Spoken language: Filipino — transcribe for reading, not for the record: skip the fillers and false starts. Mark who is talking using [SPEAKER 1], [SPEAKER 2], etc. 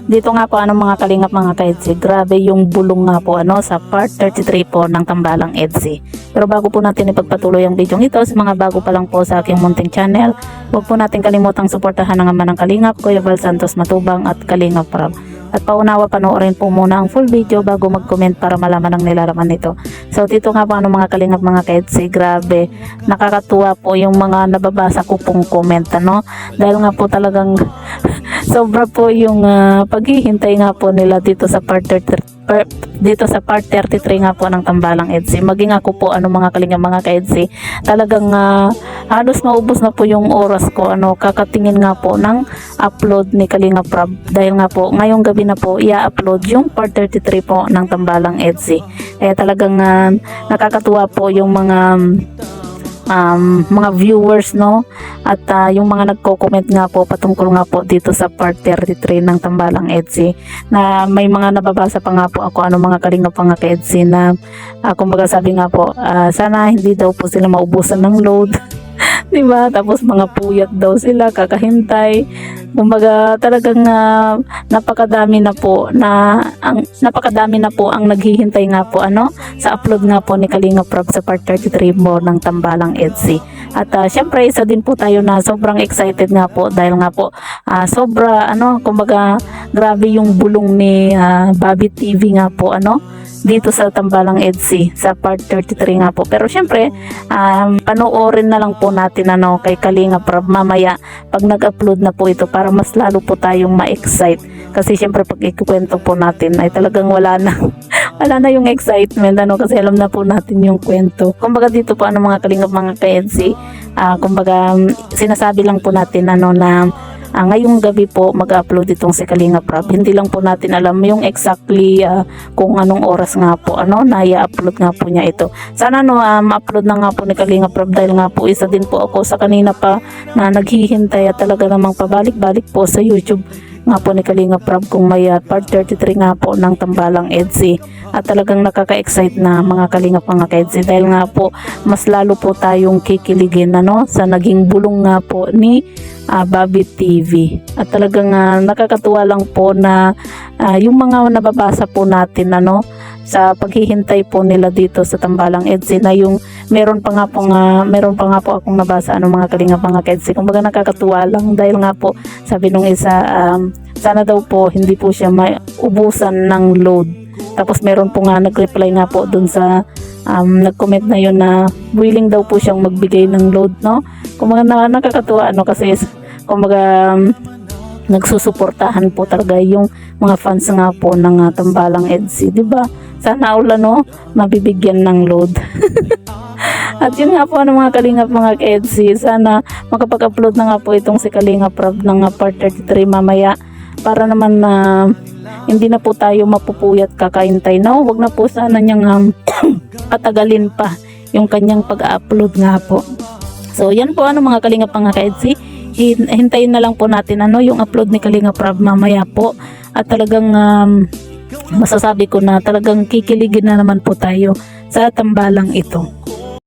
[SPEAKER 1] Dito nga po mga kalingap mga ka-EDSI, grabe yung bulong nga po sa part 33 po ng Tambalang EDSI. Pero bago po natin ipagpatuloy ang video ito, sa mga bago pa lang po sa aking munting channel, huwag po natin kalimutang suportahan ng ama ng Kalingap, Kuya Val Santos Matubang at Kalingap Prab. At paunawa panoorin po muna ang full video bago mag-comment para malaman ang nilalaman nito. So dito nga po mga kalingap mga ka-EDSI, grabe, nakakatuwa po yung mga nababasa ko pong comment dahil nga po talagang sobra po yung paghihintay nga po nila dito sa part 33 nga po ng Tambalang EDSI. Maging ako po mga kalingap mga ka-EDSI, talagang halos maubos na po yung oras ko kakatingin nga po ng upload ni Kalingap Prab dahil nga po ngayong gabi na po i-upload yung part 33 po ng Tambalang EDSI. Talagang nakakatuwa po yung mga viewers at yung mga nagko-comment nga po patungkol nga po dito sa part 33 ng Tambalang EDSI, na may mga nababasa pa nga po ako mga kalingap mga ka-EDSI na kumbaga sabi nga po sana hindi daw po sila maubusan ng load. Diba? Tapos mga puyat daw sila kakahintay. Kumbaga talagang napakadami na po ang naghihintay nga po sa upload nga po ni Kalingap Prab sa part 33 mo ng Tambalang EDSI. At syempre isa din po tayo na sobrang excited nga po dahil nga po sobra kumbaga grabe yung bulong ni Bobby TV nga po dito sa Tambalang EDSI sa part 33 nga po. Pero syempre panoorin na lang po natin kay Kalingap Prab mamaya pag nag-upload na po ito para mas lalo po tayong ma-excite, kasi syempre pag ikukwento po natin ay talagang wala na wala na yung excitement kasi alam na po natin yung kwento. Kumbaga dito po mga kalingap mga ka-EDSI, kumbaga sinasabi lang po natin na ngayong gabi po mag-upload itong si Kalingap Prab. Hindi lang po natin alam yung exactly kung anong oras nga po na i-upload nga po niya ito. Sana ma-upload na nga po ni Kalingap Prab dahil nga po isa din po ako sa kanina pa na naghihintay at talaga namang pabalik-balik po sa YouTube nga po ni Kalingap Prab kung may part 33 nga po ng Tambalang EDSI. At talagang nakaka-excite na mga kalingap mga ka-EDSI dahil nga po mas lalo po tayong kikiligin sa naging bulong nga po ni Bobby TV. At talagang nakakatuwa lang po na yung mga nababasa po natin sa paghihintay po nila dito sa Tambalang EDSI na yung meron pa nga po akong nabasa mga kalingap mga ka-EDSI. Kumbaga nakakatuwa lang dahil nga po sabi nung isa sana daw po hindi po siya maubusan ng load. Tapos meron po nga nag-reply nga po dun sa nag-comment na yun na willing daw po siyang magbigay ng load kumbaga nakakatuwa kasi kumbaga nagsusuportahan po talaga yung mga fans nga po ng Tambalang EDSI, diba? Sana all mabibigyan ng load. At yun nga po mga kalingap mga ka-EDSI, sana makapag-upload na nga po itong si Kalingap Prab ng part 33 mamaya para naman hindi na po tayo mapupuyat kakahintay wag na po sana niyang patagalin pa yung kanyang pag-upload nga po. So yan po mga kalingap mga ka-EDSI, hintayin na lang po natin yung upload ni Kalingap Prab mamaya po. At talagang masasabi ko na talagang kikiligin na naman po tayo sa tambalang ito.